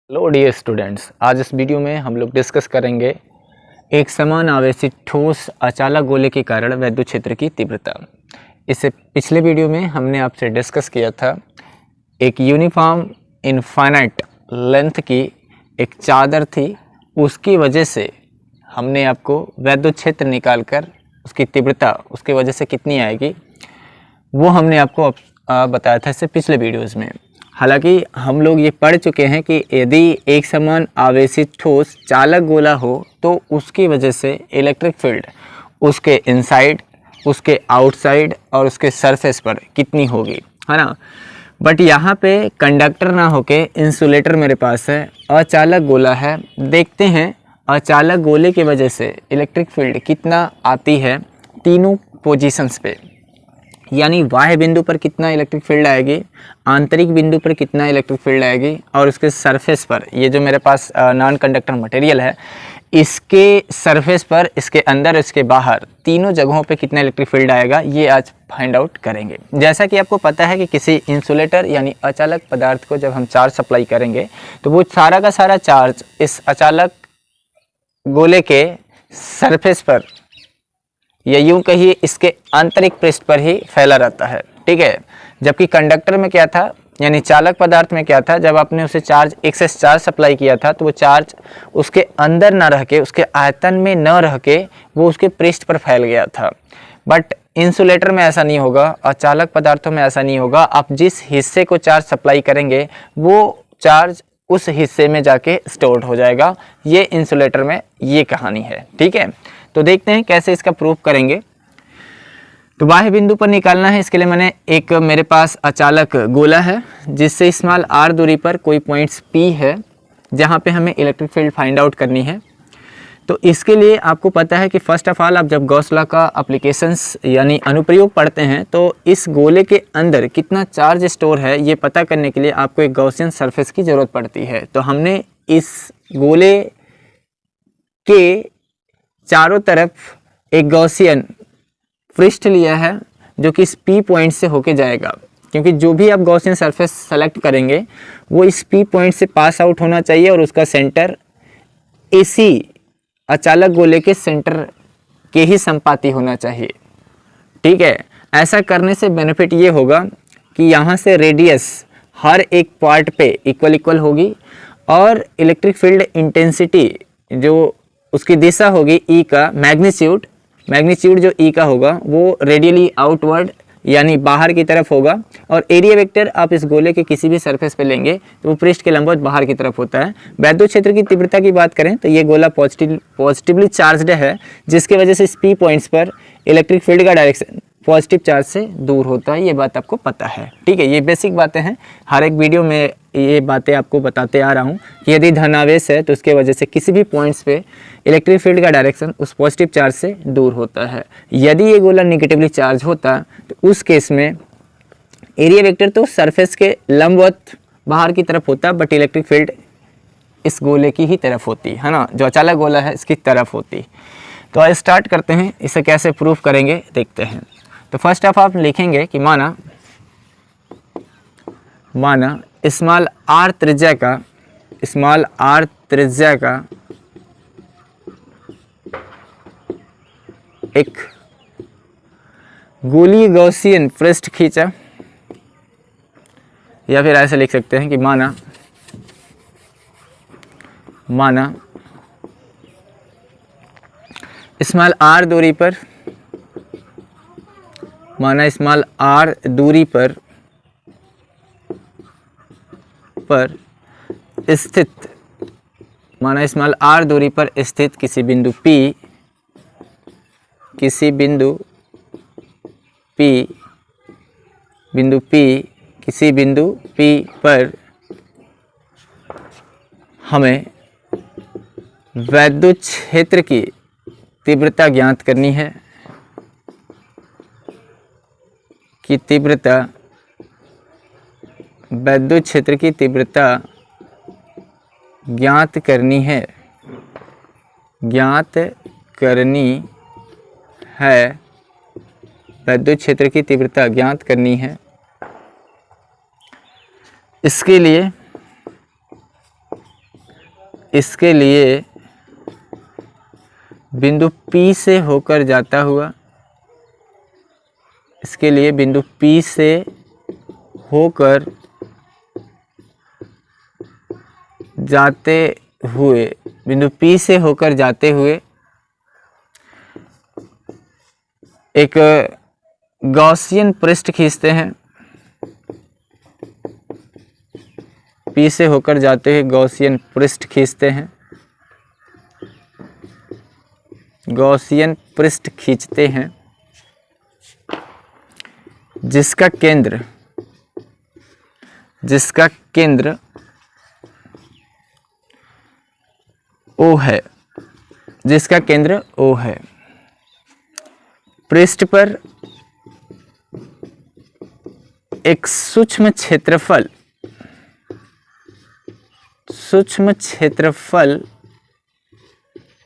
Hello dear students, आज इस video में हम लोग डिस्कस करेंगे एक समान आवेशित ठोस अचालक गोले के कारण वैद्युत क्षेत्र की तीव्रता। इससे पिछले वीडियो में हमने आपसे डिस्कस किया था एक यूनिफॉर्म इनफाइनाइट लेंथ की एक चादर थी, उसकी वजह से हमने आपको वैद्युत क्षेत्र निकाल कर उसकी तीव्रता उसकी वजह से कितनी आएगी वो हमने आपको बताया था इससे पिछले वीडियोज़ में। हालांकि हम लोग ये पढ़ चुके हैं कि यदि एक समान आवेशित ठोस चालक गोला हो तो उसकी वजह से इलेक्ट्रिक फील्ड उसके इनसाइड, उसके आउटसाइड और उसके सरफेस पर कितनी होगी, है ना। बट यहाँ पे कंडक्टर ना होके इंसुलेटर मेरे पास है, अचालक गोला है। देखते हैं अचालक गोले की वजह से इलेक्ट्रिक फील्ड कितना आती है तीनों पोजीशंस पे, यानी बाह्य बिंदु पर कितना इलेक्ट्रिक फील्ड आएगी, आंतरिक बिंदु पर कितना इलेक्ट्रिक फील्ड आएगी और उसके सरफेस पर, ये जो मेरे पास नॉन कंडक्टर मटेरियल है इसके सरफेस पर, इसके अंदर, इसके बाहर, तीनों जगहों पे कितना इलेक्ट्रिक फील्ड आएगा ये आज फाइंड आउट करेंगे। जैसा कि आपको पता है कि किसी इंसुलेटर यानी अचालक पदार्थ को जब हम चार्ज सप्लाई करेंगे तो वो सारा का सारा चार्ज इस अचालक गोले के सरफेस पर या यूं कहिए इसके आंतरिक पृष्ठ पर ही फैला रहता है, ठीक है। जबकि कंडक्टर में क्या था, यानी चालक पदार्थ में क्या था, जब आपने उसे चार्ज एक्सेस चार्ज सप्लाई किया था तो वो चार्ज उसके अंदर ना रह के, उसके आयतन में न रह के वो उसके पृष्ठ पर फैल गया था। बट इंसुलेटर में ऐसा नहीं होगा, अचालक पदार्थों में ऐसा नहीं होगा। आप जिस हिस्से को चार्ज सप्लाई करेंगे वो चार्ज उस हिस्से में जाके स्टोर्ड हो जाएगा। ये इंसुलेटर में ये कहानी है, ठीक है। तो देखते हैं कैसे इसका प्रूफ करेंगे। तो बाह्य बिंदु पर निकालना है, इसके लिए मैंने एक मेरे पास अचालक गोला है जिससे स्मॉल r दूरी पर कोई पॉइंट्स P है जहां पे हमें इलेक्ट्रिक फील्ड फाइंड आउट करनी है। तो इसके लिए आपको पता है कि फर्स्ट ऑफ ऑल आप जब गॉस लॉ का एप्लीकेशंस यानी अनुप्रयोग पढ़ते हैं तो इस गोले के अंदर कितना चार्ज स्टोर है ये पता करने के लिए आपको एक गॉसियन सरफेस की ज़रूरत पड़ती है। तो हमने इस गोले के चारों तरफ एक गॉसियन पृष्ठ लिया है जो कि इस P पॉइंट से होके जाएगा, क्योंकि जो भी आप गॉसियन सरफेस सेलेक्ट करेंगे वो इस P पॉइंट से पास आउट होना चाहिए और उसका सेंटर इसी अचालक गोले के सेंटर के ही संपाती होना चाहिए, ठीक है। ऐसा करने से बेनिफिट ये होगा कि यहाँ से रेडियस हर एक पार्ट पे इक्वल होगी और इलेक्ट्रिक फील्ड इंटेंसिटी जो उसकी दिशा होगी ई का मैग्नीट्यूड जो ई का होगा वो रेडियली आउटवर्ड यानी बाहर की तरफ होगा। और एरिया वेक्टर आप इस गोले के किसी भी सरफेस पे लेंगे तो वो पृष्ठ के लंबवत बाहर की तरफ होता है। वैद्युत क्षेत्र की तीव्रता की बात करें तो ये गोला पॉजिटिवली चार्ज्ड है, जिसकी वजह से इस P पॉइंट्स पर इलेक्ट्रिक फील्ड का डायरेक्शन पॉजिटिव चार्ज से दूर होता है। ये बात आपको पता है, ठीक है। ये बेसिक बातें हैं, हर एक वीडियो में ये बातें आपको बताते आ रहा हूँ कि यदि धनावेश है तो उसके वजह से किसी भी पॉइंट्स पे इलेक्ट्रिक फील्ड का डायरेक्शन उस पॉजिटिव चार्ज से दूर होता है। यदि ये गोला निगेटिवली चार्ज होता तो उस केस में एरिया वेक्टर तो सरफेस के लंबवत बाहर की तरफ होता, बट इलेक्ट्रिक फील्ड इस गोले की ही तरफ होती है ना, जो अचालक गोला है इसकी तरफ होती। तो आज स्टार्ट करते हैं, इसे कैसे प्रूफ करेंगे देखते हैं। तो फर्स्ट ऑफ आप लिखेंगे कि माना स्मॉल r त्रिज्या का एक गोलीय गॉसियन पृष्ठ खींचा, या फिर ऐसे लिख सकते हैं कि माना स्मॉल r दूरी पर स्थित किसी बिंदु P पर हमें वैद्युत क्षेत्र की तीव्रता ज्ञात करनी है वैद्युत क्षेत्र की तीव्रता ज्ञात करनी है विद्युत क्षेत्र की तीव्रता ज्ञात करनी है। इसके लिए इसके लिए बिंदु P से होकर जाता हुआ, इसके लिए बिंदु P से होकर जाते हुए, बिंदु P से होकर जाते हुए एक गॉसियन पृष्ठ खींचते हैं। P से होकर जाते हुए गॉसियन पृष्ठ खींचते हैं, गॉसियन पृष्ठ खींचते हैं जिसका केंद्र O है, जिसका केंद्र O है। पृष्ठ पर एक सूक्ष्म क्षेत्रफल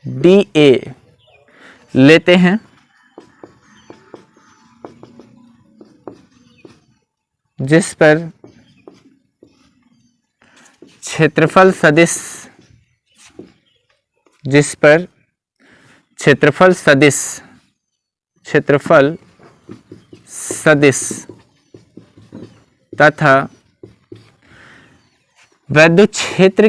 dA लेते हैं, जिस पर क्षेत्रफल सदिश तथा वैद्युत क्षेत्र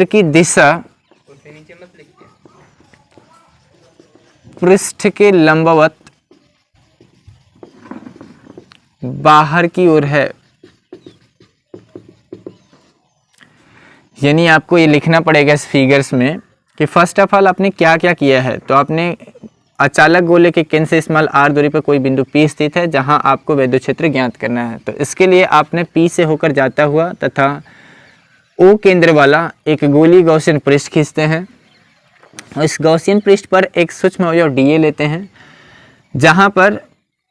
की दिशा पृष्ठ के लंबवत बाहर की ओर है। यानी आपको ये लिखना पड़ेगा इस फिगर्स में कि फर्स्ट ऑफ ऑल आपने क्या क्या किया है। तो आपने अचालक गोले के केंद्र से स्मॉल r दूरी पर कोई बिंदु P स्थित है जहां आपको वैद्युत क्षेत्र ज्ञात करना है। तो इसके लिए आपने P से होकर जाता हुआ तथा O केंद्र वाला एक गोलीय गॉसियन पृष्ठ खींचते हैं और इस गॉसियन पृष्ठ पर एक सूक्ष्म अवयव dA लेते हैं, जहां पर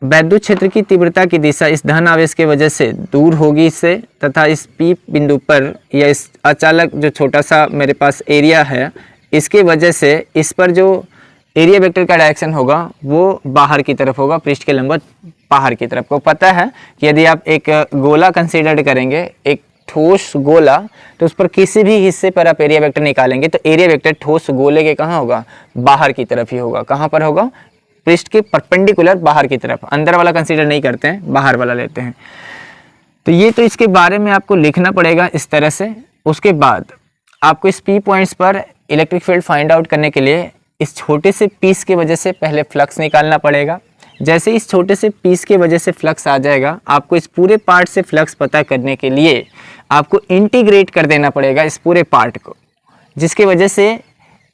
वैद्युत क्षेत्र की तीव्रता की दिशा इस धन आवेश के वजह से दूर होगी इससे, तथा इस P बिंदु पर या इस अचालक जो छोटा सा मेरे पास एरिया है इसके वजह से इस पर जो एरिया वेक्टर का डायरेक्शन होगा वो बाहर की तरफ होगा, पृष्ठ के लंबवत बाहर की तरफ। को पता है कि यदि आप एक गोला कंसीडर करेंगे, एक ठोस गोला, तो उस पर किसी भी हिस्से पर आप एरिया वेक्टर निकालेंगे तो एरिया वेक्टर ठोस गोले के कहाँ होगा, बाहर की तरफ ही होगा। कहाँ पर होगा, पृष्ठ के परपेंडिकुलर बाहर की तरफ। अंदर वाला कंसीडर नहीं करते हैं, बाहर वाला लेते हैं। तो ये तो इसके बारे में आपको लिखना पड़ेगा इस तरह से। उसके बाद आपको इस P पॉइंट्स पर इलेक्ट्रिक फील्ड फाइंड आउट करने के लिए इस छोटे से पीस की वजह से पहले फ्लक्स निकालना पड़ेगा। जैसे इस छोटे से पीस की वजह से फ्लक्स आ जाएगा, आपको इस पूरे पार्ट से फ्लक्स पता करने के लिए आपको इंटीग्रेट कर देना पड़ेगा इस पूरे पार्ट को, जिसकी वजह से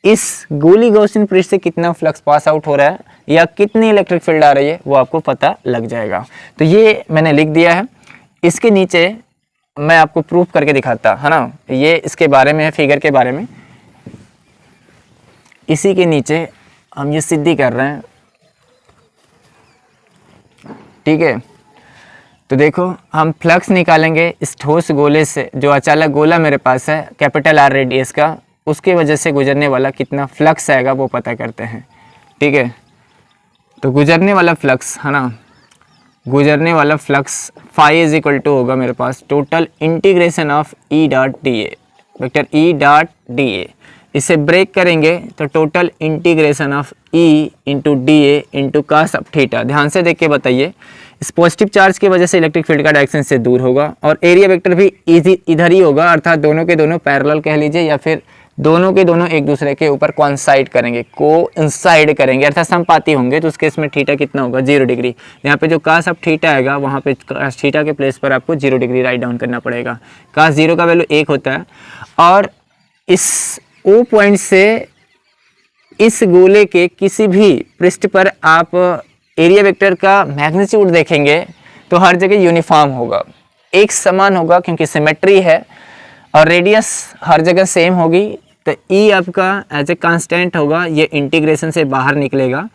इस गोली गॉसियन पृष्ठ से कितना फ्लक्स पास आउट हो रहा है या कितनी इलेक्ट्रिक फील्ड आ रही है वो आपको पता लग जाएगा। तो ये मैंने लिख दिया है। इसके नीचे मैं आपको प्रूफ करके दिखाता है ना, ये इसके बारे में है, फिगर के बारे में। इसी के नीचे हम ये सिद्धि कर रहे हैं, ठीक है। तो देखो हम फ्लक्स निकालेंगे इस ठोस गोले से, जो अचालक गोला मेरे पास है कैपिटल R रेडियस का, उसके वजह से गुजरने वाला कितना फ्लक्स आएगा वो पता करते हैं, ठीक है। तो गुजरने वाला फ्लक्स है ना, गुजरने वाला flux phi is equal to होगा मेरे पास total integration of E dot D A, vector E dot D A. इसे ब्रेक करेंगे तो total integration of E into D A into cos of theta. ध्यान से देख के बताइए, इस पॉजिटिव चार्ज की वजह से इलेक्ट्रिक फील्ड का डायरेक्शन से दूर होगा और एरिया वेक्टर भी इधर ही होगा, अर्थात दोनों के दोनों पैरेलल कह लीजिए, या फिर दोनों के दोनों एक दूसरे के ऊपर कोइंसाइड करेंगे, कोइंसाइड करेंगे, अर्थात समपाती होंगे। तो उस केस में थीटा कितना होगा, 0 डिग्री। यहाँ पे जो कास ऑफ थीटा आएगा वहाँ पे कास थीटा के प्लेस पर आपको 0 डिग्री राइट डाउन करना पड़ेगा। कास 0 का वैल्यू 1 होता है। और इस O पॉइंट से इस गोले के किसी भी पृष्ठ पर आप एरिया वेक्टर का मैग्नीट्यूड देखेंगे तो हर जगह यूनिफॉर्म होगा, एक समान होगा, क्योंकि सिमेट्री है और रेडियस हर जगह सेम होगी। तो E आपका एज ए कांस्टेंट होगा, ये इंटीग्रेशन से बाहर निकलेगा।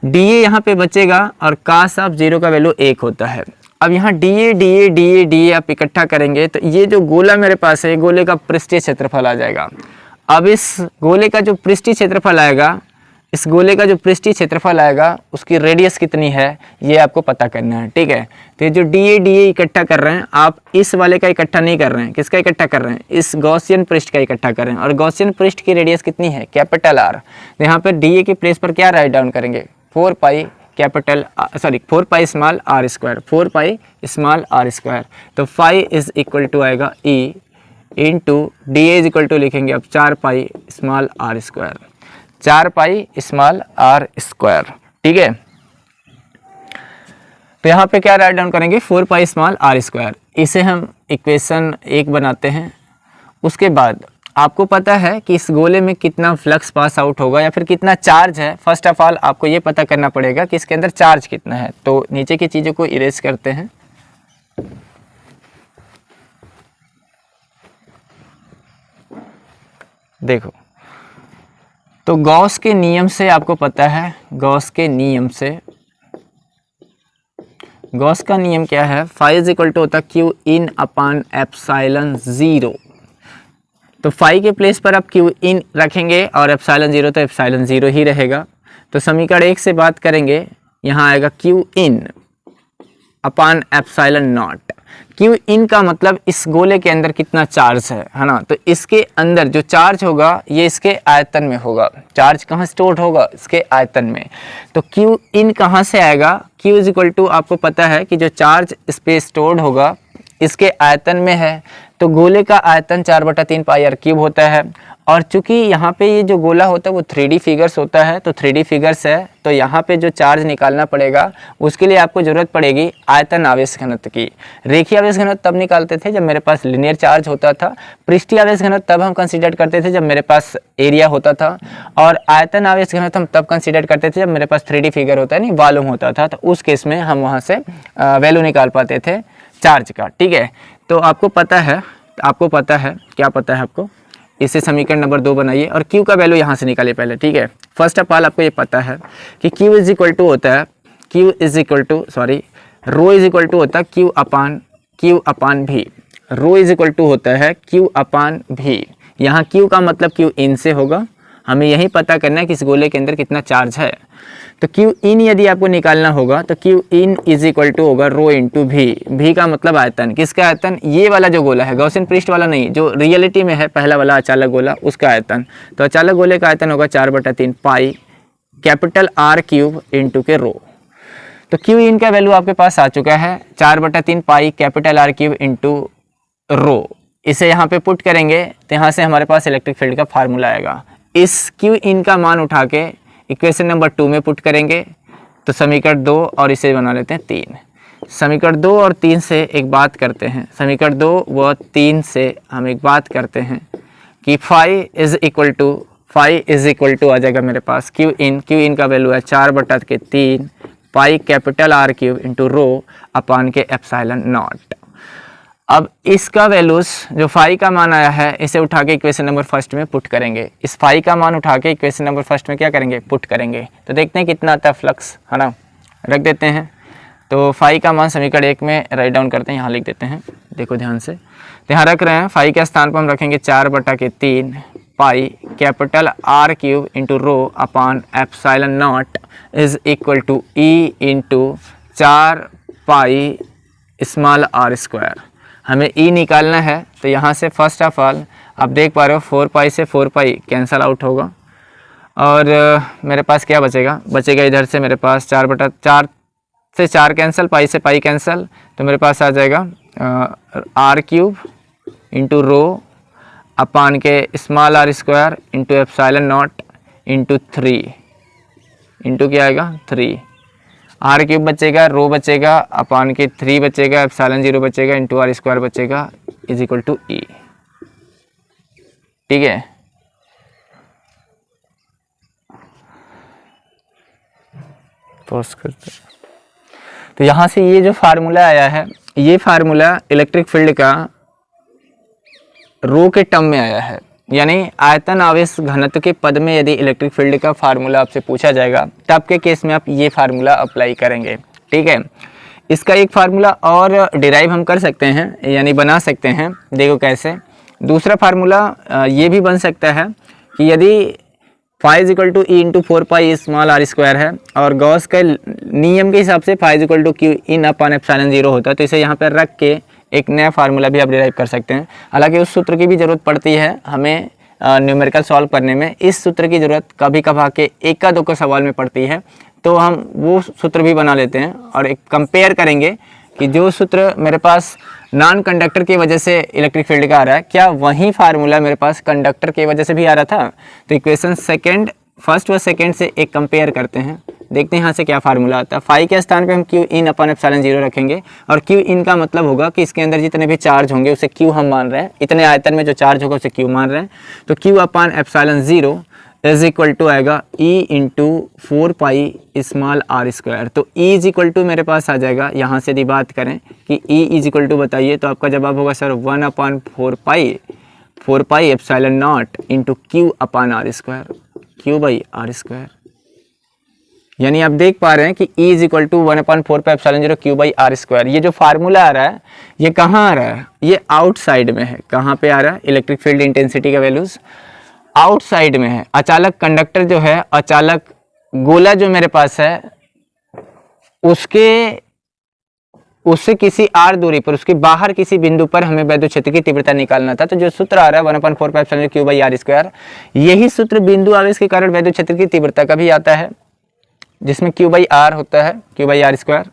DA यहाँ पे बचेगा और कास ऑफ 0 का वैल्यू 1 होता है। अब यहाँ DA आप इकट्ठा करेंगे तो ये जो गोला मेरे पास है, गोले का पृष्ठीय क्षेत्रफल आ जाएगा। अब इस गोले का जो पृष्ठीय क्षेत्रफल आएगा इस गोले का जो पृष्ठीय क्षेत्रफल आएगा उसकी रेडियस कितनी है ये आपको पता करना है, ठीक है। तो ये जो डी ए इकट्ठा कर रहे हैं आप इस वाले का इकट्ठा नहीं कर रहे हैं, किसका इकट्ठा कर रहे हैं, इस गॉसियन पृष्ठ का इकट्ठा कर रहे हैं। और गॉसियन पृष्ठ की रेडियस कितनी है, कैपिटल आर। तो यहाँ पर डी ए के प्लेस पर क्या राइट डाउन करेंगे, 4 pi small are square, 4 pi small are square. तो फाई इज इक्वल टू आएगा E into D A is equal to लिखेंगे अब 4 pi small are square, 4 pi small are square, ठीक है। तो यहाँ पे क्या राइट डाउन करेंगे, 4 पाई स्मॉल आर स्क्वायर। इसे हम इक्वेशन 1 बनाते हैं। उसके बाद आपको पता है कि इस गोले में कितना फ्लक्स पास आउट होगा या फिर कितना चार्ज है। फर्स्ट ऑफ ऑल आपको ये पता करना पड़ेगा कि इसके अंदर चार्ज कितना है। तो नीचे की चीज़ों को इरेज करते हैं। देखो, तो गॉस के नियम से आपको पता है, गॉस के नियम से, गॉस का नियम क्या है, फाई इज इक्वल टू होता क्यू इन अपान एप्सिलॉन 0। तो फाई के प्लेस पर आप क्यू इन रखेंगे और एप्सिलॉन 0 तो एप्सिलॉन 0 ही रहेगा। तो समीकरण 1 से बात करेंगे, यहाँ आएगा Q in upon epsilon naught. Q in का मतलब इस गोले के अंदर कितना चार्ज है ना। तो इसके अंदर जो चार्ज होगा ये इसके आयतन में होगा। चार्ज कहाँ स्टोर होगा, इसके आयतन में। तो क्यू इन कहाँ से आएगा, क्यू इज इक्वल टू आपको पता है कि जो चार्ज इस पे स्टोर्ड होगा इसके आयतन में है। तो गोले का आयतन 4/3 पाई आर क्यूब होता है। और चूंकि यहाँ पे ये जो गोला होता है वो 3D फिगर्स होता है, तो 3D फिगर्स है तो यहाँ पे जो चार्ज निकालना पड़ेगा उसके लिए आपको ज़रूरत पड़ेगी आयतन आवेश घनत्व की। रेखीय आवेश घनत्व तब निकालते थे जब मेरे पास लिनियर चार्ज होता था। पृष्ठीय आवेश घनत्व तब हम कंसीडर करते थे जब मेरे पास एरिया होता था। और आयतन आवेश घनत्व हम तब कंसीडर करते थे जब मेरे पास 3D फिगर होता है, नहीं वॉल्यूम होता था। तो उस केस में हम वहाँ से वैल्यू निकाल पाते थे चार्ज का, ठीक है। तो आपको पता है क्या पता है आपको, इसे समीकरण नंबर 2 बनाइए और Q का वैल्यू यहाँ से निकालिए पहले, ठीक है। फर्स्ट ऑफ ऑल आपको ये पता है कि Q इज इक्वल टू होता है रो इज इक्वल टू होता है Q अपान भी। रो इज इक्वल टू होता है Q अपान भी। यहाँ Q का मतलब Q इन से होगा। हमें यही पता करना है कि इस गोले के अंदर कितना चार्ज है। तो Q इन यदि आपको निकालना होगा तो Q in is equal to होगा रो इंटू भी। भी का मतलब आयतन, किसका आयतन, ये वाला जो गोला है, गॉसियन पृष्ठ वाला नहीं, जो रियलिटी में है पहला वाला अचालक गोला, उसका आयतन। तो अचालक गोले का आयतन होगा 4/3 pi capital R cube into के रो। तो Q इन का वैल्यू आपके पास आ चुका है 4/3 pi capital R cube into रो। इसे यहाँ पे पुट करेंगे तो यहाँ से हमारे पास इलेक्ट्रिक फील्ड का फार्मूला आएगा। इस Q इन का मान उठा के इक्वेशन नंबर 2 में पुट करेंगे तो समीकरण 2 और इसे बना लेते हैं 3। समीकरण 2 और 3 से एक बात करते हैं, समीकरण 2 व 3 से हम एक बात करते हैं कि फाई इज इक्वल टू आ जाएगा मेरे पास Q इन का वैल्यू है 4/3 pi capital R cube into rho upon के एप्सिलॉन नॉट। अब इसका वैल्यूज जो फाई का मान आया है इसे उठा के इक्वेशन नंबर 1 में पुट करेंगे। इस फाई का मान उठा के इक्वेशन नंबर 1 में क्या करेंगे, पुट करेंगे। तो देखते हैं कितना आता है फ्लक्स, है ना। रख देते हैं। तो फाई का मान समीकरण 1 में राइट डाउन करते हैं, यहाँ लिख देते हैं, देखो ध्यान से। तो यहाँ रख रहे हैं, फाई के स्थान पर हम रखेंगे 4/3 pi capital R cube into rho upon epsilon naught is equal to E into 4 pi small are square. हमें ई निकालना है तो यहाँ से फर्स्ट ऑफ ऑल आप देख पा रहे हो 4 पाई से 4 पाई कैंसिल आउट होगा और मेरे पास क्या बचेगा इधर से मेरे पास 4/4 से 4 कैंसिल, पाई से पाई कैंसिल, तो मेरे पास आ जाएगा R cube into rho upon के small are square into epsilon naught into 3 into क्या आएगा 3। आर क्यूब बचेगा, रो बचेगा, अपान के 3 बचेगा, एप्सिलॉन 0 बचेगा, इंटू आर स्क्वायर बचेगा इज इक्वल टू ई, ठीक है। पॉज करते हैं। तो यहाँ से ये जो फार्मूला आया है, ये फार्मूला इलेक्ट्रिक फील्ड का रो के टर्म में आया है। यानी आयतन आवेश घनत्व के पद में यदि इलेक्ट्रिक फील्ड का फार्मूला आपसे पूछा जाएगा तब के केस में आप ये फार्मूला अप्लाई करेंगे, ठीक है। इसका एक फार्मूला और डिराइव हम कर सकते हैं, यानी बना सकते हैं। देखो कैसे, दूसरा फार्मूला ये भी बन सकता है कि यदि phi is equal to E into 4 pi small are square है, और गॉस के नियम के हिसाब से phi is equal to Q in upon epsilon 0 होता है। तो इसे यहाँ पर रख के एक नया फार्मूला भी आप डिराइव कर सकते हैं। हालांकि उस सूत्र की भी ज़रूरत पड़ती है हमें न्यूमेरिकल सॉल्व करने में। इस सूत्र की ज़रूरत कभी कभार के एक का दो का सवाल में पड़ती है, तो हम वो सूत्र भी बना लेते हैं और एक कंपेयर करेंगे कि जो सूत्र मेरे पास नॉन कंडक्टर की वजह से इलेक्ट्रिक फील्ड का आ रहा है, क्या वही फार्मूला मेरे पास कंडक्टर की वजह से भी आ रहा था। तो इक्वेशन फर्स्ट व सेकंड से एक कंपेयर करते हैं, देखते हैं यहाँ से क्या फार्मूला आता है। फाई के स्थान पे हम क्यू इन अपन एप्सिलॉन 0 रखेंगे, और क्यू इन का मतलब होगा कि इसके अंदर जितने भी चार्ज होंगे उसे क्यू हम मान रहे हैं, इतने आयतन में जो चार्ज होगा उसे क्यू मान रहे हैं। तो Q upon epsilon 0 is equal to आएगा E into 4 pi small are square. तो ई इज इक्वल टू मेरे पास आ जाएगा, यहाँ से यदि बात करें कि ई इज इक्वल टू बताइए, तो आपका जवाब होगा sir 1/4 pi epsilon naught into Q upon R square, Q by R square. यानी आप देख पा रहे हैं कि E is equal to 1/4 pi epsilon 0 Q by R square. ये जो फार्मूला आ रहा है ये कहाँ आ रहा है, ये आउटसाइड में है। कहाँ पे आ रहा है, इलेक्ट्रिक फील्ड इंटेंसिटी का वैल्यूज आउटसाइड में है। अचालक कंडक्टर जो है, अचालक गोला जो मेरे पास है, उससे किसी आर दूरी पर, उसके बाहर किसी बिंदु पर हमें वैद्युत क्षेत्र की तीव्रता निकालना था। तो जो सूत्र आ रहा है 1/4 pi epsilon 0 Q by R square, यही सूत्र बिंदु आवेश के कारण वैद्युत क्षेत्र की तीव्रता का भी आता है, जिसमें क्यू बाई आर होता है, क्यू बाई आर स्क्वायर।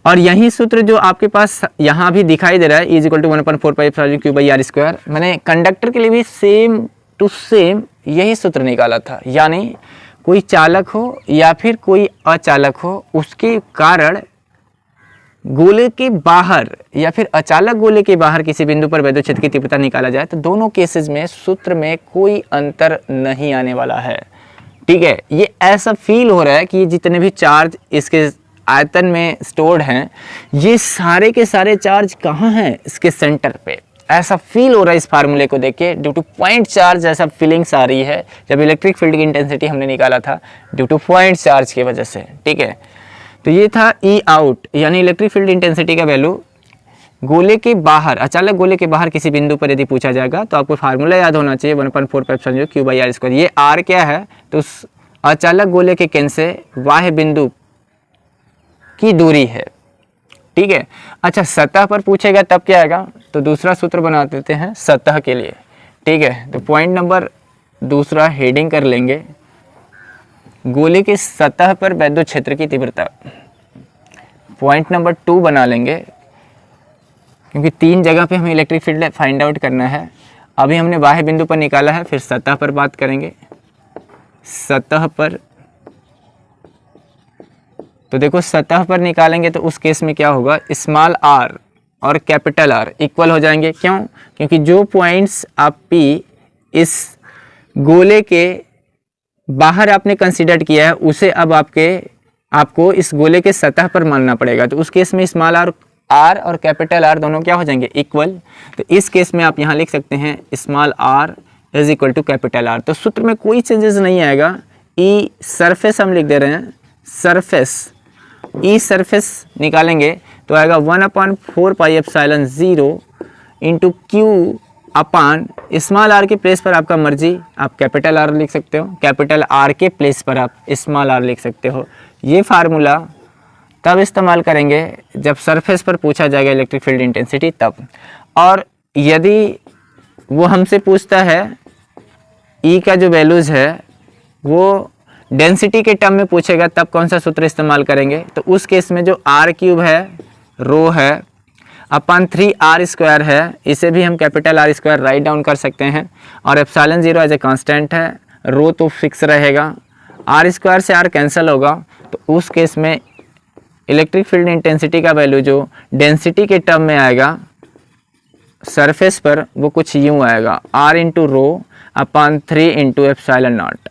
और यही सूत्र जो आपके पास यहाँ भी दिखाई दे रहा है, is equal to 1/4 pi epsilon 0 Q by R square, मैंने कंडक्टर के लिए भी सेम टू सेम यही सूत्र निकाला था। यानी कोई चालक हो या फिर कोई अचालक हो, उसके कारण गोले के बाहर या फिर अचालक गोले के बाहर किसी बिंदु पर वैद्युत क्षेत्र की तीव्रता निकाला जाए, तो दोनों केसेस में सूत्र में कोई अंतर नहीं आने वाला है। ठीक है, ये ऐसा फील हो रहा है कि जितने भी चार्ज इसके आयतन में स्टोर्ड हैं, ये सारे के सारे चार्ज कहाँ हैं, इसके सेंटर पे। ऐसा फील हो रहा है इस फार्मूले को देख के, ड्यू टू पॉइंट चार्ज ऐसा फीलिंग्स आ रही है जब इलेक्ट्रिक फील्ड की इंटेंसिटी हमने निकाला था, ड्यू टू पॉइंट चार्ज की वजह से। ठीक है, तो ये था ई आउट, यानी इलेक्ट्रिक फील्ड इंटेंसिटी का वैल्यू गोले के बाहर, अचालक गोले के बाहर किसी बिंदु पर यदि पूछा जाएगा, तो आपको फार्मूला याद होना चाहिए 1/4 pi epsilon 0 Q by R square. ये आर क्या है, तो उस अचालक गोले के केंद्र से बाह्य बिंदु की दूरी है। ठीक है, अच्छा सतह पर पूछेगा तब क्या आएगा, तो दूसरा सूत्र बना देते हैं सतह के लिए। ठीक है, तो पॉइंट नंबर दूसरा हेडिंग कर लेंगे, गोले के सतह पर वैद्युत क्षेत्र की तीव्रता। पॉइंट नंबर 2 बना लेंगे, क्योंकि 3 जगह पे हमें इलेक्ट्रिक फील्ड फाइंड आउट करना है। अभी हमने बाह्य बिंदु पर निकाला है, फिर सतह पर बात करेंगे। सतह पर, तो देखो सतह पर निकालेंगे तो उस केस में क्या होगा, स्मॉल आर और कैपिटल आर इक्वल हो जाएंगे। क्यों, क्योंकि जो पॉइंट्स आप P इस गोले के बाहर आपने कंसीडर किया है, उसे अब आपको इस गोले के सतह पर मानना पड़ेगा। तो उस केस में स्मॉल आर और कैपिटल आर दोनों क्या हो जाएंगे, इक्वल। तो इस केस में आप यहाँ लिख सकते हैं small r is equal to capital R. तो सूत्र में कोई चेंजेस नहीं आएगा। ई सरफेस हम लिख दे रहे हैं, सरफेस, ई सरफेस निकालेंगे तो आएगा 1/4 pi epsilon 0 into Q upon small r के प्लेस पर आपका मर्जी, आप कैपिटल आर लिख सकते हो, कैपिटल आर के प्लेस पर आप स्मॉल आर लिख सकते हो। ये फार्मूला तब इस्तेमाल करेंगे जब सरफेस पर पूछा जाएगा इलेक्ट्रिक फील्ड इंटेंसिटी तब। और यदि वो हमसे पूछता है ई का जो वैल्यूज़ है वो डेंसिटी के टर्म में पूछेगा, तब कौन सा सूत्र इस्तेमाल करेंगे, तो उस केस में जो आर क्यूब है, रो है, अपन 3r स्क्वायर है, इसे भी हम capital R square write down कर सकते हैं। और एप्सिलॉन 0 एज ए कांस्टेंट है, रो तो फिक्स रहेगा, आर स्क्वायर से आर कैंसिल होगा। तो उस केस में इलेक्ट्रिक फील्ड इंटेंसिटी का वैल्यू जो डेंसिटी के टर्म में आएगा सरफेस पर, वो कुछ यूँ आएगा, r into rho upon 3 into epsilon not.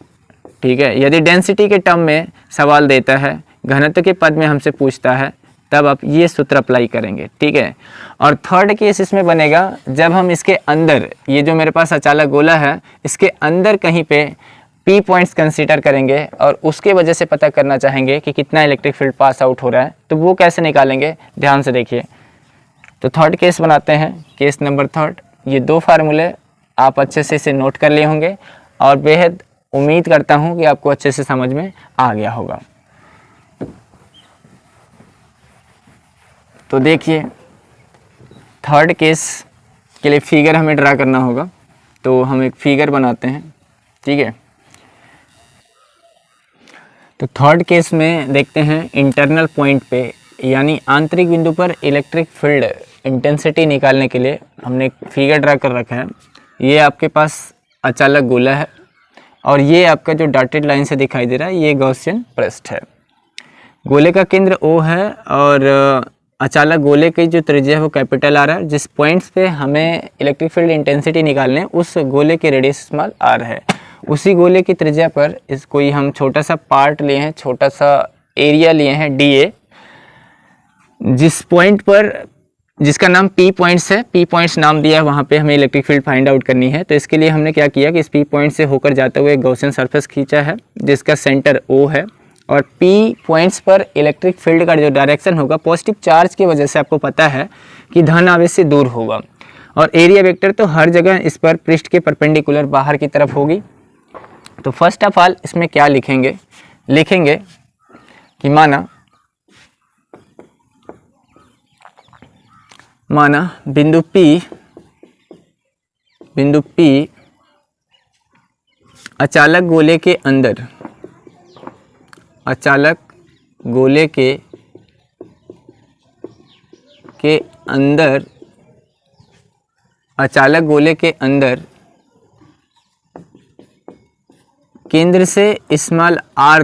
ठीक है, यदि डेंसिटी के टर्म में सवाल देता है, घनत्व के पद में हमसे पूछता है, तब आप ये सूत्र अप्लाई करेंगे। ठीक है, और थर्ड केस इसमें बनेगा जब हम इसके अंदर, ये जो मेरे पास अचालक गोला है, इसके अंदर कहीं पे P पॉइंट्स कंसीडर करेंगे और उसके वजह से पता करना चाहेंगे कि कितना इलेक्ट्रिक फील्ड पास आउट हो रहा है। तो वो कैसे निकालेंगे, ध्यान से देखिए। तो थर्ड केस बनाते हैं, केस नंबर 3। ये 2 फार्मूले आप अच्छे से इसे नोट कर लिए होंगे और बेहद उम्मीद करता हूँ कि आपको अच्छे से समझ में आ गया होगा। तो देखिए, थर्ड केस के लिए फिगर हमें ड्रा करना होगा, तो हम एक फिगर बनाते हैं, ठीक है। तो थर्ड केस में देखते हैं इंटरनल पॉइंट पे यानी आंतरिक बिंदु पर इलेक्ट्रिक फील्ड इंटेंसिटी निकालने के लिए हमने एक फिगर ड्रा कर रखा है। ये आपके पास अचालक गोला है और ये आपका जो डॉटेड लाइन से दिखाई दे रहा है ये गॉसियन पृष्ठ है। गोले का केंद्र O है और अचालक गोले की जो त्रिज्या है वो कैपिटल R है। जिस पॉइंट्स पे हमें इलेक्ट्रिक फील्ड इंटेंसिटी निकालने उस गोले के रेडियस स्मॉल r है। उसी गोले की त्रिज्या पर इस कोई हम छोटा सा पार्ट लिए हैं, छोटा सा एरिया लिए हैं dA, जिस पॉइंट पर जिसका नाम P पॉइंट्स है, P पॉइंट्स नाम दिया है, वहाँ पे हमें इलेक्ट्रिक फील्ड फाइंड आउट करनी है। तो इसके लिए हमने क्या किया कि इस P पॉइंट से होकर जाते हुए एक गॉसियन सरफेस खींचा है जिसका सेंटर O है और P पॉइंट्स पर इलेक्ट्रिक फील्ड का जो डायरेक्शन होगा पॉजिटिव चार्ज की वजह से आपको पता है कि धन आवेश से दूर होगा और एरिया वेक्टर तो हर जगह इस पर पृष्ठ के परपेंडिकुलर बाहर की तरफ होगी। तो फर्स्ट ऑफ ऑल इसमें क्या लिखेंगे कि माना बिंदु P अचालक गोले के अंदर केंद्र से स्मॉल r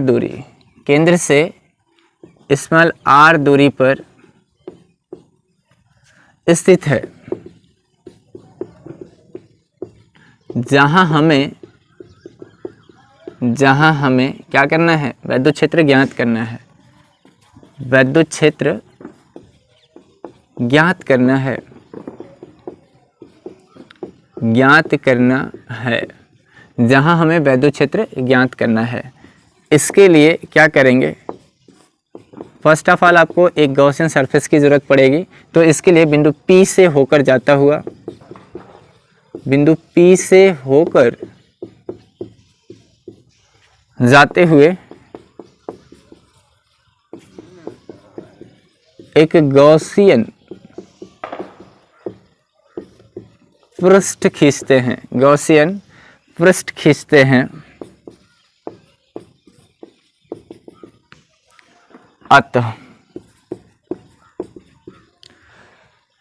दूरी पर स्थित है, जहां हमें क्या करना है, वैद्युत क्षेत्र ज्ञात करना है। जहां हमें वैद्युत क्षेत्र ज्ञात करना है। इसके लिए क्या करेंगे, फर्स्ट ऑफ ऑल आपको एक गॉसियन सरफेस की ज़रूरत पड़ेगी। तो इसके लिए बिंदु P से होकर जाते हुए एक गॉसियन पृष्ठ खींचते हैं। अतः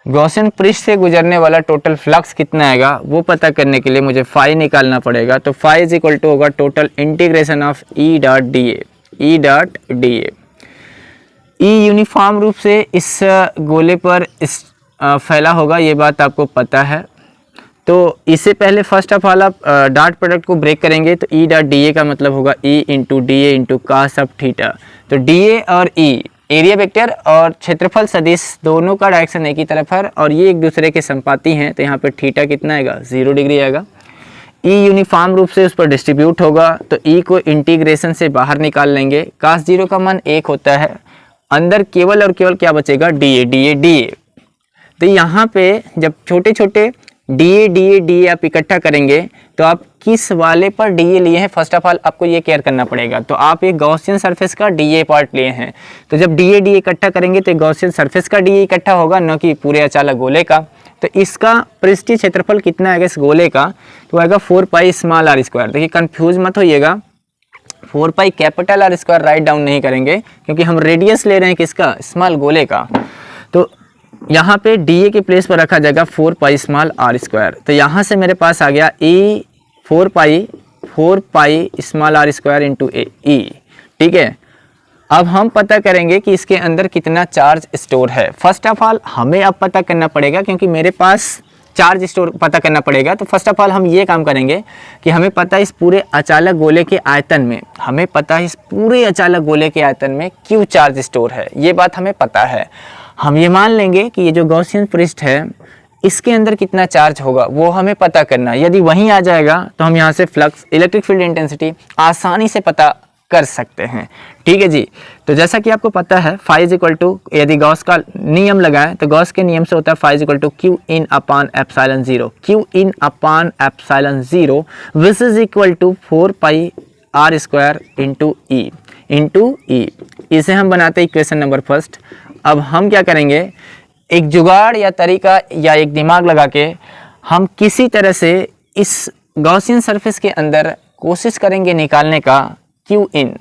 गॉसियन पृष्ठ से गुजरने वाला टोटल फ्लक्स कितना आएगा वो पता करने के लिए मुझे फाई निकालना पड़ेगा। तो फाई इज इक्वल टू होगा total integration of E dot D A. E uniform रूप से इस गोले पर फैला होगा, ये बात आपको पता है। तो इससे पहले फर्स्ट ऑफ ऑल आप डॉट प्रोडक्ट को ब्रेक करेंगे तो E डॉट डी ए का मतलब होगा E into D A into cos of theta. तो डी ए और E एरिया वेक्टर और क्षेत्रफल सदिश दोनों का डायरेक्शन एक ही तरफ है और ये एक दूसरे के संपाती हैं। तो यहाँ पर थीटा कितना आएगा, 0 डिग्री आएगा। E यूनिफॉर्म रूप से उस पर डिस्ट्रीब्यूट होगा तो E को इंटीग्रेशन से बाहर निकाल लेंगे। कास 0 का मान 1 होता है, अंदर केवल और केवल क्या बचेगा, DA। तो यहाँ पे जब छोटे छोटे DA आप इकट्ठा करेंगे तो आप किस वाले पर DA लिए हैं, फर्स्ट ऑफ ऑल आपको ये केयर करना पड़ेगा। तो आप एक गॉसियन सरफेस का DA पार्ट लिए हैं, तो जब DA इकट्ठा करेंगे तो गॉसियन सरफेस का DA इकट्ठा होगा, न कि पूरे अचालक गोले का। तो इसका पृष्ठीय क्षेत्रफल कितना आएगा इस गोले का, तो आएगा 4 पाई स्मॉल r स्क्वायर। देखिए कंफ्यूज मत होइएगा, 4 pi capital R square write down नहीं करेंगे क्योंकि हम रेडियस ले रहे हैं किसका, स्मॉल गोले का। तो यहाँ पे DA के प्लेस पर रखा जाएगा 4 पाई स्मॉल r स्क्वायर। तो यहाँ से मेरे पास आ गया E 4 pi small r square into E, ठीक है। अब हम पता करेंगे कि इसके अंदर कितना चार्ज स्टोर है। फर्स्ट ऑफ ऑल हमें अब पता करना पड़ेगा क्योंकि मेरे पास चार्ज स्टोर पता करना पड़ेगा। तो फर्स्ट ऑफ ऑल हम ये काम करेंगे कि हमें पता है इस पूरे अचालक गोले के आयतन में क्यों चार्ज स्टोर है, ये बात हमें पता है। हम ये मान लेंगे कि ये जो गॉसियन पृष्ठ है इसके अंदर कितना चार्ज होगा वो हमें पता करना है। यदि वहीं आ जाएगा तो हम यहाँ से फ्लक्स, इलेक्ट्रिक फील्ड इंटेंसिटी आसानी से पता कर सकते हैं। ठीक है जी। तो जैसा कि आपको पता है फाई इज इक्वल टू, यदि गॉस का नियम लगाएं तो गॉस के नियम से होता है phi is equal to Q in upon epsilon zero, Q in upon epsilon zero which is equal to 4 pi R square into E. इसे हम बनाते हैं इक्वेशन नंबर फर्स्ट। अब हम क्या करेंगे, एक जुगाड़ या तरीका या एक दिमाग लगा के हम किसी तरह से इस गॉसियन सरफेस के अंदर कोशिश करेंगे निकालने का क्यू इन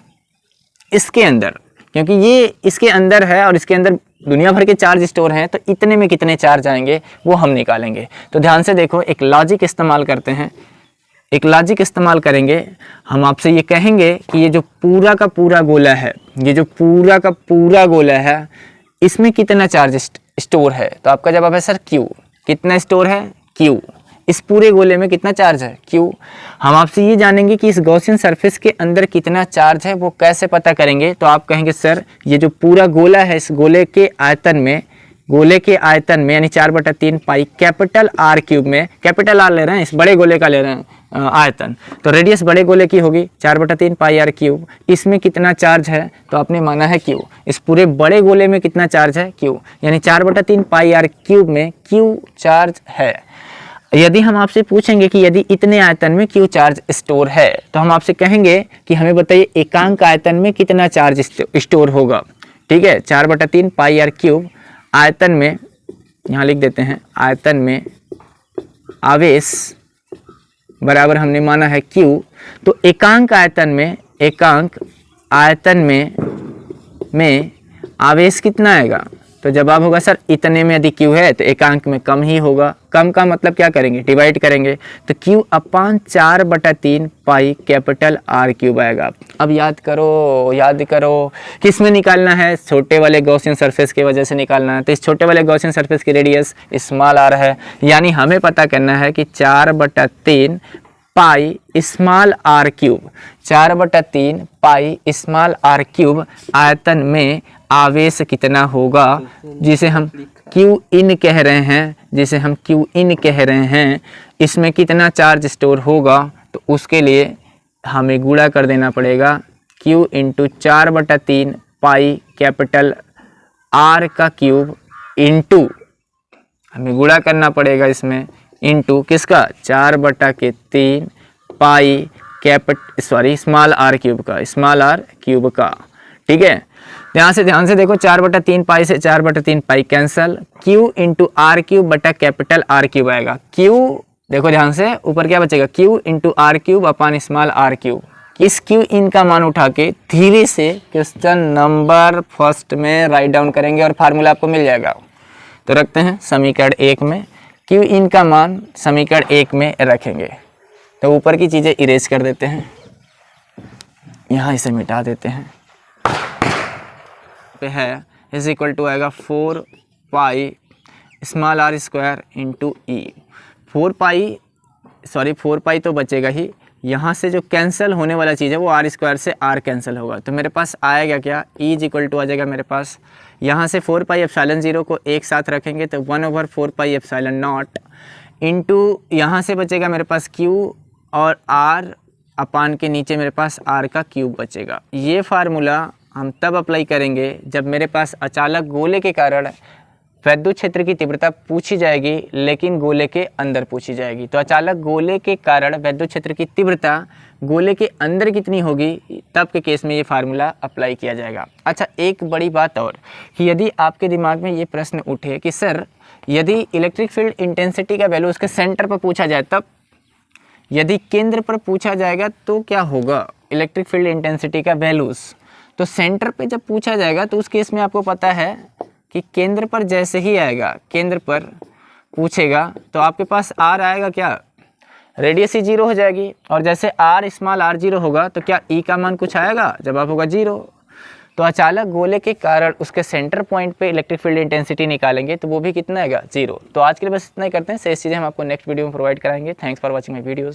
इसके अंदर, क्योंकि ये इसके अंदर है और इसके अंदर दुनिया भर के चार्ज स्टोर हैं, तो इतने में कितने चार्ज आएंगे वो हम निकालेंगे। तो ध्यान से देखो, एक लॉजिक इस्तेमाल करते हैं, एक लॉजिक इस्तेमाल करेंगे। हम आपसे ये कहेंगे कि ये जो पूरा का पूरा गोला है, ये जो पूरा का पूरा गोला है, इसमें कितना चार्ज स्टोर है। तो आपका जवाब है सर क्यू। कितना स्टोर है? क्यू। इस पूरे गोले में कितना चार्ज है? क्यू। हम आपसे ये जानेंगे कि इस गॉसियन सरफेस के अंदर कितना चार्ज है, वो कैसे पता करेंगे। तो आप कहेंगे सर ये जो पूरा गोला है, इस गोले के आयतन में यानी 4/3 पाई कैपिटल आर क्यूब में, कैपिटल आर ले रहे हैं, इस बड़े गोले का ले रहे हैं आयतन, तो रेडियस बड़े गोले की होगी 4/3 पाई आर क्यूब। इसमें कितना चार्ज है? तो आपने माना है क्यू। इस पूरे बड़े गोले में कितना चार्ज है? क्यू। यानी 4/3 पाई आर क्यूब में क्यू चार्ज है। यदि हम आपसे पूछेंगे कि यदि इतने आयतन में क्यू चार्ज स्टोर है, तो हम आपसे कहेंगे कि हमें बताइए एकांक आयतन में कितना चार्ज स्टोर होगा। ठीक है, 4/3 पाई आर क्यूब आयतन में, यहाँ लिख देते हैं, आयतन में आवेश बराबर हमने माना है क्यू। तो एकांक आयतन में आवेश कितना आएगा? तो जवाब होगा सर इतने में यदि क्यू है तो एकांक में कम ही होगा। कम का मतलब क्या करेंगे? डिवाइड करेंगे, तो क्यू अपान 4/3 पाई कैपिटल आर क्यूब आएगा। अब याद करो किस में निकालना है? छोटे वाले गॉसियन सरफेस की वजह से निकालना है। तो इस छोटे वाले गॉसियन सरफेस की रेडियस स्मॉल आर है, यानी हमें पता करना है कि 4/3 pi small are cube, 4/3 pi small are cube आयतन में आवेश कितना होगा, जिसे हम क्यू इन कह रहे हैं, इसमें कितना चार्ज स्टोर होगा। तो उसके लिए हमें गुणा कर देना पड़ेगा Q into 4/3 pi capital are का क्यूब इंटू, हमें गुणा करना पड़ेगा इसमें, इंटू किसका? 4/3 पाई स्मॉल आर क्यूब का। ठीक है, ध्यान से देखो, 4/3 पाई से 4/3 pi cancel, Q into R cube बटा कैपिटल आर क्यूब आएगा। क्यू देखो ध्यान से, ऊपर क्या बचेगा? Q into R cube upon small are cube. इस क्यू इन का मान उठा के धीरे से क्वेश्चन नंबर फर्स्ट में राइट डाउन करेंगे और फार्मूला आपको मिल जाएगा। तो रखते हैं समीकरण 1 में, क्यू इन का मान समीकरण 1 में रखेंगे। तो ऊपर की चीज़ें इरेज कर देते हैं, यहाँ इसे मिटा देते हैं। पे है इज इक्वल टू आएगा 4 pi small are square into E. 4 pi तो बचेगा ही, यहाँ से जो कैंसिल होने वाला चीज़ है वो आर स्क्वायर से आर कैंसिल होगा। तो मेरे पास आएगा क्या? ई इज इक्वल टू आ जाएगा मेरे पास, यहाँ से 4 पाई एप्सिलॉन 0 को एक साथ रखेंगे तो 1/4 पाई एप्सिलॉन नॉट इंटू, यहाँ से बचेगा मेरे पास क्यू और आर अपान के नीचे मेरे पास आर का क्यूब बचेगा। ये फार्मूला हम तब अप्लाई करेंगे जब मेरे पास अचानक गोले के कारण विद्युत क्षेत्र की तीव्रता पूछी जाएगी, लेकिन गोले के अंदर पूछी जाएगी। तो अचानक गोले के कारण विद्युत क्षेत्र की तीव्रता गोले के अंदर कितनी होगी, तब के केस में ये फार्मूला अप्लाई किया जाएगा। अच्छा, एक बड़ी बात और कि यदि आपके दिमाग में ये प्रश्न उठे कि सर यदि इलेक्ट्रिक फील्ड इंटेंसिटी का वैल्यू उसके सेंटर पर पूछा जाए, तब यदि केंद्र पर पूछा जाएगा तो क्या होगा इलेक्ट्रिक फील्ड इंटेंसिटी का वैल्यूज़। तो सेंटर पे जब पूछा जाएगा तो उस केस में आपको पता है कि केंद्र पर जैसे ही आएगा, केंद्र पर पूछेगा तो आपके पास आर आएगा क्या? रेडियस ही 0 हो जाएगी। और जैसे आर स्मॉल आर 0 होगा तो क्या ई का मान कुछ आएगा? जवाब होगा 0। तो अचानक गोले के कारण उसके सेंटर पॉइंट पे इलेक्ट्रिक फील्ड इंटेंसिटी निकालेंगे तो वो भी कितना आएगा? 0। तो आज के लिए बस इतना ही करते हैं, शेष चीज़ें हम आपको नेक्स्ट वीडियो में प्रोवाइड कराएंगे। Thanks for watching my videos.